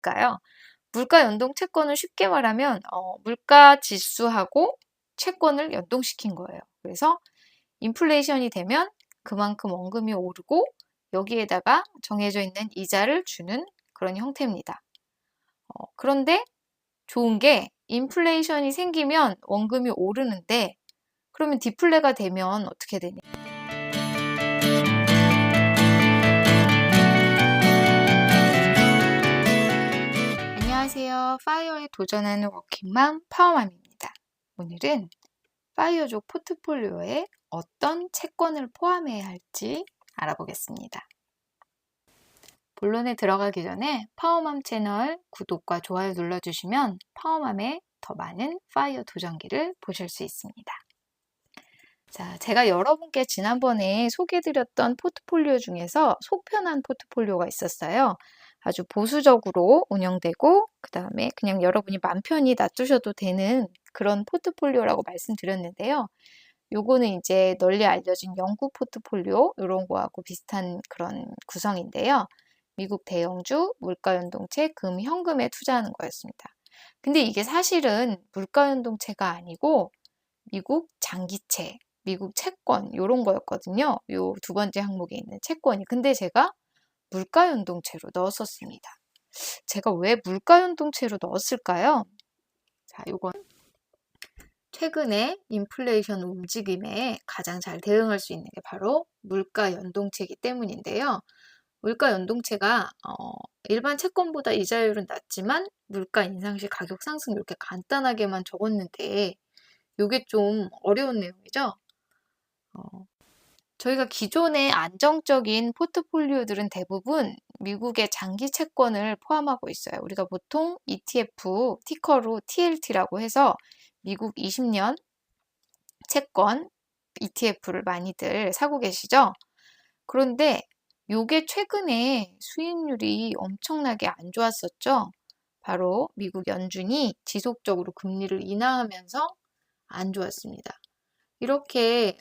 있을까요? 물가 연동 채권을 쉽게 말하면 물가 지수하고 채권을 연동시킨 거예요. 그래서 인플레이션이 되면 그만큼 원금이 오르고 여기에다가 정해져 있는 이자를 주는 그런 형태입니다. 그런데 좋은 게 인플레이션이 생기면 원금이 오르는데 그러면 디플레가 되면 어떻게 되냐? 안녕하세요. 파이어에 도전하는 워킹맘 파워맘입니다. 오늘은 파이어족 포트폴리오에 어떤 채권을 포함해야 할지 알아보겠습니다. 본론에 들어가기 전에 파워맘 채널 구독과 좋아요 눌러주시면 파워맘의 더 많은 파이어 도전기를 보실 수 있습니다. 자, 제가 여러분께 지난번에 소개해드렸던 포트폴리오 중에서 속편한 포트폴리오가 있었어요. 아주 보수적으로 운영되고 그 다음에 그냥 여러분이 맘 편히 놔두셔도 되는 그런 포트폴리오라고 말씀드렸는데요. 요거는 이제 널리 알려진 영국 포트폴리오 이런 거하고 비슷한 그런 구성인데요. 미국 대형주, 물가연동체, 금, 현금에 투자하는 거였습니다. 근데 이게 사실은 물가연동체가 아니고 미국 장기채, 미국 채권 이런 거였거든요. 요 두 번째 항목에 있는 채권이. 근데 제가 물가연동체로 넣었었습니다. 제가 왜 물가연동체로 넣었을까요? 자, 요건 최근에 인플레이션 움직임에 가장 잘 대응할 수 있는 게 바로 물가연동체이기 때문인데요. 물가연동체가 일반 채권보다 이자율은 낮지만 물가 인상 시 가격 상승 이렇게 간단하게만 적었는데 이게 좀 어려운 내용이죠. 저희가 기존의 안정적인 포트폴리오들은 대부분 미국의 장기 채권을 포함하고 있어요. 우리가 보통 ETF, 티커로 TLT라고 해서 미국 20년 채권 ETF를 많이들 사고 계시죠? 그런데 요게 최근에 수익률이 엄청나게 안 좋았었죠? 바로 미국 연준이 지속적으로 금리를 인하하면서 안 좋았습니다. 이렇게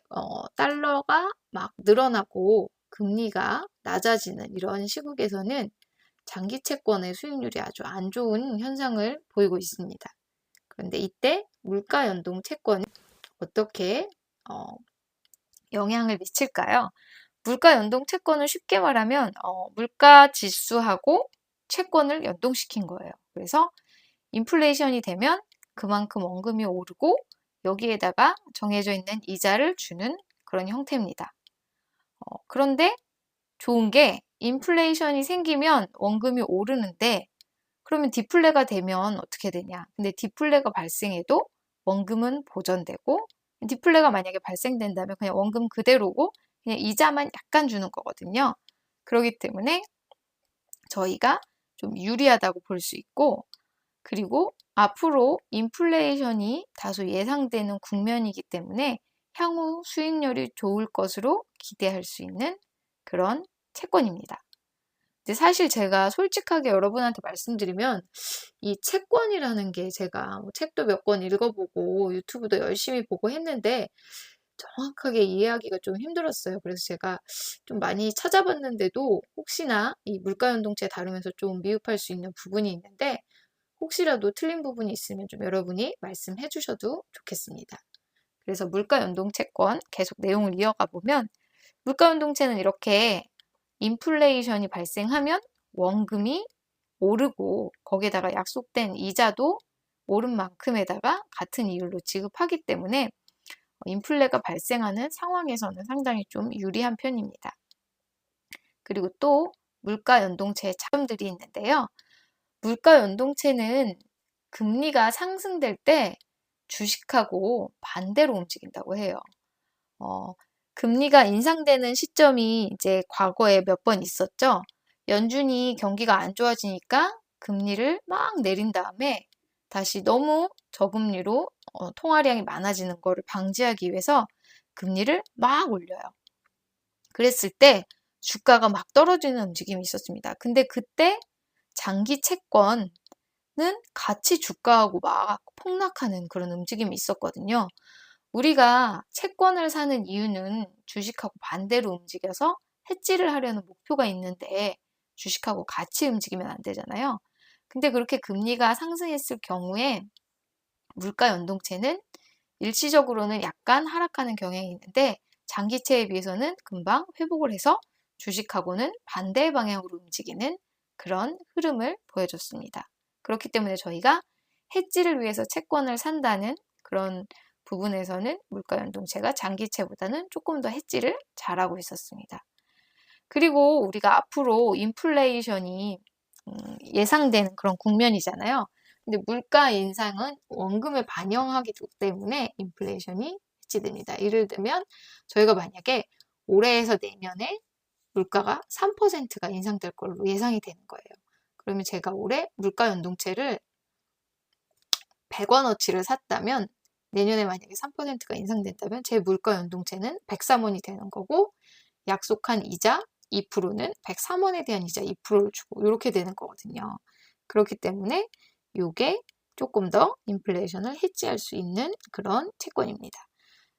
달러가 막 늘어나고 금리가 낮아지는 이런 시국에서는 장기 채권의 수익률이 아주 안 좋은 현상을 보이고 있습니다. 그런데 이때 물가 연동 채권이 어떻게 영향을 미칠까요? 물가 연동 채권을 쉽게 말하면 물가 지수하고 채권을 연동시킨 거예요. 그래서 인플레이션이 되면 그만큼 원금이 오르고 여기에다가 정해져 있는 이자를 주는 그런 형태입니다. 그런데 좋은 게 인플레이션이 생기면 원금이 오르는데 그러면 디플레가 되면 어떻게 되냐? 근데 디플레가 발생해도 원금은 보전되고 디플레가 만약에 발생된다면 그냥 원금 그대로고 그냥 이자만 약간 주는 거거든요. 그렇기 때문에 저희가 좀 유리하다고 볼 수 있고 그리고 앞으로 인플레이션이 다소 예상되는 국면이기 때문에 향후 수익률이 좋을 것으로 기대할 수 있는 그런 채권입니다. 근데 사실 제가 솔직하게 여러분한테 말씀드리면 이 채권이라는 게 제가 뭐 책도 몇 권 읽어보고 유튜브도 열심히 보고 했는데 정확하게 이해하기가 좀 힘들었어요. 그래서 제가 좀 많이 찾아봤는데도 혹시나 이 물가연동체 다루면서 좀 미흡할 수 있는 부분이 있는데 혹시라도 틀린 부분이 있으면 좀 여러분이 말씀해 주셔도 좋겠습니다. 그래서 물가연동채권 계속 내용을 이어가 보면 물가연동체는 이렇게 인플레이션이 발생하면 원금이 오르고 거기에다가 약속된 이자도 오른 만큼에다가 같은 이율로 지급하기 때문에 인플레가 발생하는 상황에서는 상당히 좀 유리한 편입니다. 그리고 또 물가 연동체의 차점들이 있는데요. 물가 연동체는 금리가 상승될 때 주식하고 반대로 움직인다고 해요. 금리가 인상되는 시점이 이제 과거에 몇 번 있었죠. 연준이 경기가 안 좋아지니까 금리를 막 내린 다음에 다시 너무 저금리로 통화량이 많아지는 거를 방지하기 위해서 금리를 막 올려요. 그랬을 때 주가가 막 떨어지는 움직임이 있었습니다. 근데 그때 장기 채권은 같이 주가하고 막 폭락하는 그런 움직임이 있었거든요. 우리가 채권을 사는 이유는 주식하고 반대로 움직여서 해지를 하려는 목표가 있는데 주식하고 같이 움직이면 안 되잖아요. 근데 그렇게 금리가 상승했을 경우에 물가 연동체는 일시적으로는 약간 하락하는 경향이 있는데 장기채에 비해서는 금방 회복을 해서 주식하고는 반대 방향으로 움직이는 그런 흐름을 보여줬습니다. 그렇기 때문에 저희가 해지를 위해서 채권을 산다는 그런 부분에서는 물가 연동체가 장기채보다는 조금 더 해지를 잘하고 있었습니다. 그리고 우리가 앞으로 인플레이션이 예상되는 그런 국면이잖아요. 근데 물가 인상은 원금을 반영하기 때문에 인플레이션이 해지됩니다. 예를 들면 저희가 만약에 올해에서 내년에 물가가 3%가 인상될 걸로 예상이 되는 거예요. 그러면 제가 올해 물가 연동체를 100원어치를 샀다면 내년에 만약에 3%가 인상된다면 제 물가 연동체는 103원이 되는 거고 약속한 이자 2%는 103원에 대한 이자 2%를 주고 이렇게 되는 거거든요. 그렇기 때문에 이게 조금 더 인플레이션을 해지할 수 있는 그런 채권입니다.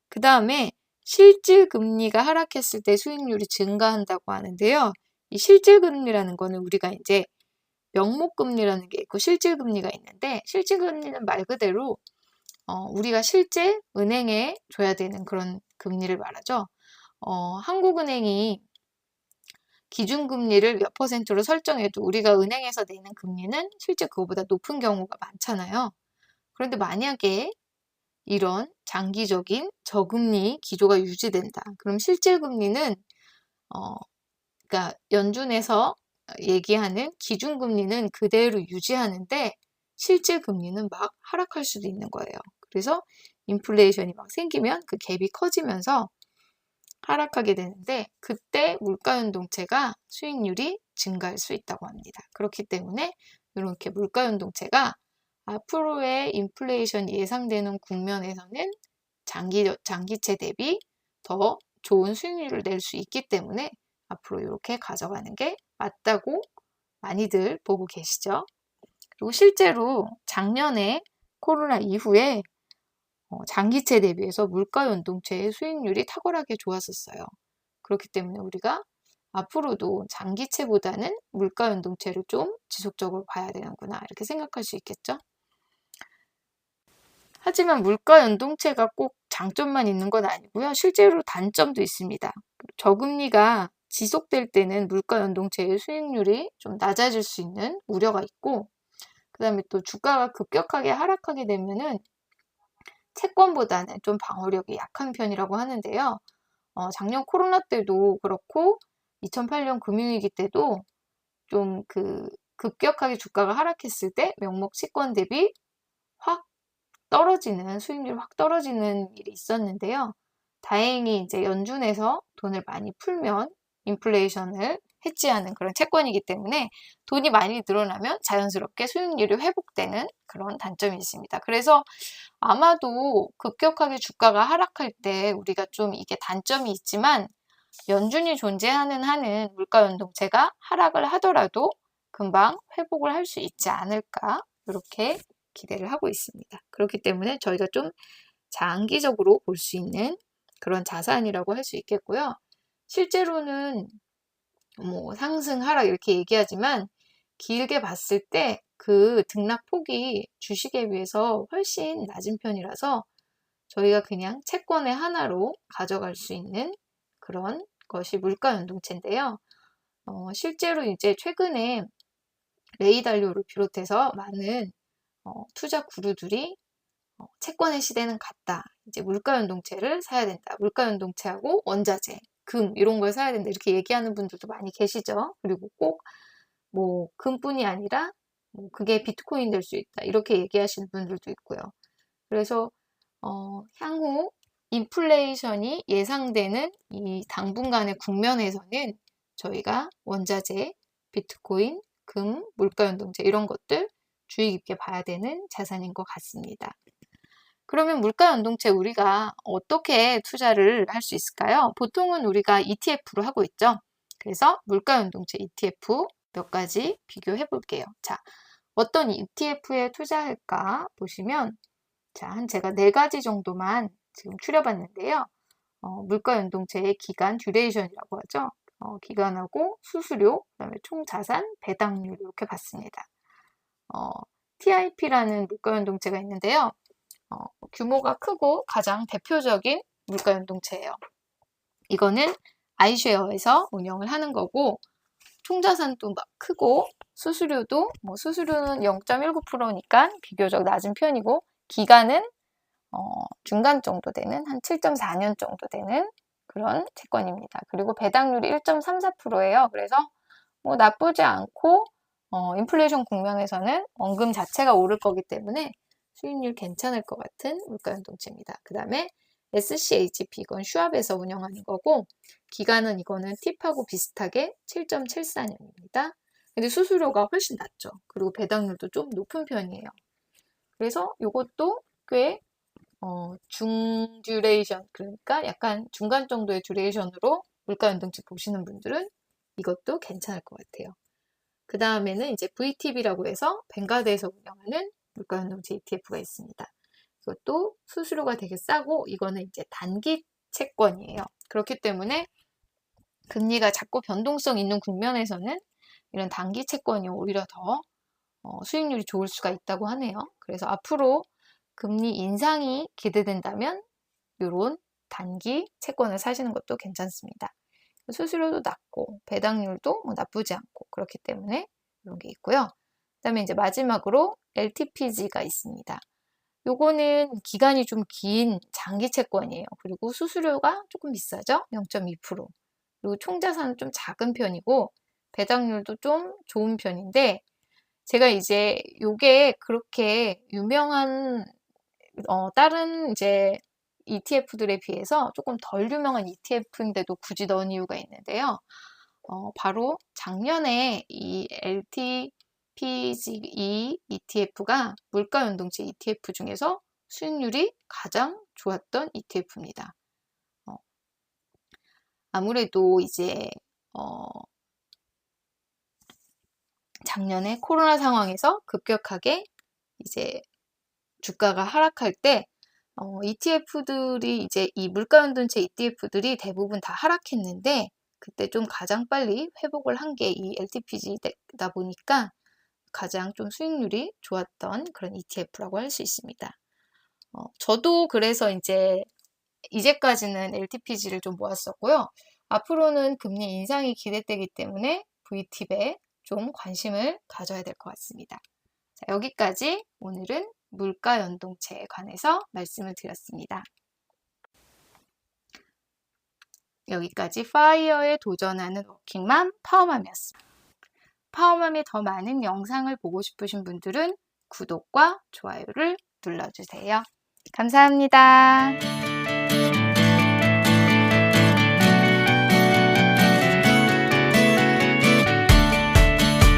그 다음에 실질 금리가 하락했을 때 수익률이 증가한다고 하는데요. 이 실질 금리라는 거는 우리가 이제 명목 금리라는 게 있고 실질 금리가 있는데 실질 금리는 말 그대로 우리가 실제 은행에 줘야 되는 그런 금리를 말하죠. 한국은행이 기준금리를 몇 %로 설정해도 우리가 은행에서 내는 금리는 실제 그거보다 높은 경우가 많잖아요. 그런데 만약에 이런 장기적인 저금리 기조가 유지된다. 그럼 실질금리는 그러니까 연준에서 얘기하는 기준금리는 그대로 유지하는데 실질금리는 막 하락할 수도 있는 거예요. 그래서 인플레이션이 막 생기면 그 갭이 커지면서 하락하게 되는데 그때 물가연동체가 수익률이 증가할 수 있다고 합니다. 그렇기 때문에 이렇게 물가연동체가 앞으로의 인플레이션이 예상되는 국면에서는 장기채 대비 더 좋은 수익률을 낼 수 있기 때문에 앞으로 이렇게 가져가는 게 맞다고 많이들 보고 계시죠. 그리고 실제로 작년에 코로나 이후에 장기채 대비해서 물가연동체의 수익률이 탁월하게 좋았었어요. 그렇기 때문에 우리가 앞으로도 장기채보다는 물가연동체를 좀 지속적으로 봐야 되는구나 이렇게 생각할 수 있겠죠. 하지만 물가연동체가 꼭 장점만 있는 건 아니고요. 실제로 단점도 있습니다. 저금리가 지속될 때는 물가연동체의 수익률이 좀 낮아질 수 있는 우려가 있고 그 다음에 또 주가가 급격하게 하락하게 되면은 채권보다는 좀 방어력이 약한 편이라고 하는데요. 작년 코로나 때도 그렇고 2008년 금융위기 때도 좀 급격하게 주가가 하락했을 때 명목 채권 대비 확 떨어지는 수익률이 확 떨어지는 일이 있었는데요. 다행히 이제 연준에서 돈을 많이 풀면 인플레이션을 해지하는 그런 채권이기 때문에 돈이 많이 늘어나면 자연스럽게 수익률이 회복되는 그런 단점이 있습니다. 그래서 아마도 급격하게 주가가 하락할 때 우리가 좀 이게 단점이 있지만 연준이 존재하는 한은 물가연동체가 하락을 하더라도 금방 회복을 할 수 있지 않을까 이렇게 기대를 하고 있습니다. 그렇기 때문에 저희가 좀 장기적으로 볼 수 있는 그런 자산이라고 할 수 있겠고요. 실제로는 뭐 상승, 하락 이렇게 얘기하지만 길게 봤을 때 그 등락폭이 주식에 비해서 훨씬 낮은 편이라서 저희가 그냥 채권의 하나로 가져갈 수 있는 그런 것이 물가연동체인데요. 실제로 이제 최근에 레이 달리오를 비롯해서 많은 투자 구루들이 채권의 시대는 갔다. 이제 물가연동체를 사야 된다. 물가연동체하고 원자재, 금 이런 걸 사야 된다. 이렇게 얘기하는 분들도 많이 계시죠. 그리고 꼭 뭐 금뿐이 아니라 뭐 그게 비트코인 될 수 있다. 이렇게 얘기하시는 분들도 있고요. 그래서 향후 인플레이션이 예상되는 이 당분간의 국면에서는 저희가 원자재, 비트코인, 금, 물가연동체 이런 것들 주의 깊게 봐야 되는 자산인 것 같습니다. 그러면 물가연동체 우리가 어떻게 투자를 할 수 있을까요? 보통은 우리가 ETF로 하고 있죠. 그래서 물가연동체 ETF 몇 가지 비교해 볼게요. 자, 어떤 ETF에 투자할까 보시면 자, 제가 4가지 정도만 지금 추려봤는데요. 물가연동체의 기간, 듀레이션이라고 하죠. 기간하고 수수료, 그다음에 총자산, 배당률 이렇게 봤습니다. TIP라는 물가연동체가 있는데요. 규모가 크고 가장 대표적인 물가연동체예요. 이거는 아이쉐어에서 운영을 하는 거고 총자산도 막 크고 수수료도 수수료는 0.19%니까 비교적 낮은 편이고 기간은 중간 정도 되는 한 7.4년 정도 되는 그런 채권입니다. 그리고 배당률이 1.34%예요. 그래서 나쁘지 않고 인플레이션 국면에서는 원금 자체가 오를 거기 때문에 수익률 괜찮을 것 같은 물가연동체입니다. 그 다음에 SCHP, 이건 슈왑에서 운영하는 거고 기간은 이거는 팁하고 비슷하게 7.74년입니다. 근데 수수료가 훨씬 낮죠. 그리고 배당률도 좀 높은 편이에요. 그래서 이것도 꽤 중듀레이션, 그러니까 약간 중간 정도의 듀레이션으로 물가연동체 보시는 분들은 이것도 괜찮을 것 같아요. 그 다음에는 이제 VTB라고 해서 뱅가드에서 운영하는 물가연동체 ETF가 있습니다. 이것도 수수료가 되게 싸고 이거는 이제 단기 채권이에요. 그렇기 때문에 금리가 자꾸 변동성 있는 국면에서는 이런 단기 채권이 오히려 더 수익률이 좋을 수가 있다고 하네요. 그래서 앞으로 금리 인상이 기대된다면 이런 단기 채권을 사시는 것도 괜찮습니다. 수수료도 낮고 배당률도 나쁘지 않고 그렇기 때문에 이런 게 있고요. 그다음에 이제 마지막으로 LTPG가 있습니다. 요거는 기간이 좀 긴 장기 채권이에요. 그리고 수수료가 조금 비싸죠? 0.2%. 그리고 총자산은 좀 작은 편이고 배당률도 좀 좋은 편인데 제가 이제 요게 그렇게 유명한 다른 이제 ETF들에 비해서 조금 덜 유명한 ETF인데도 굳이 넣은 이유가 있는데요. 바로 작년에 이 LTPGE ETF가 물가연동체 ETF 중에서 수익률이 가장 좋았던 ETF입니다. 아무래도 이제 작년에 코로나 상황에서 급격하게 이제 주가가 하락할 때 ETF들이 이제 이 물가연동체 ETF들이 대부분 다 하락했는데 그때 좀 가장 빨리 회복을 한 게 이 LTPG다 보니까 가장 좀 수익률이 좋았던 그런 ETF라고 할 수 있습니다. 저도 그래서 이제까지는 LTPG를 좀 모았었고요. 앞으로는 금리 인상이 기대되기 때문에 VT에 좀 관심을 가져야 될 것 같습니다. 자, 여기까지 오늘은 물가연동체에 관해서 말씀을 드렸습니다. 여기까지 파이어에 도전하는 워킹맘 파워맘이었습니다. 파워맘의 더 많은 영상을 보고 싶으신 분들은 구독과 좋아요를 눌러주세요. 감사합니다.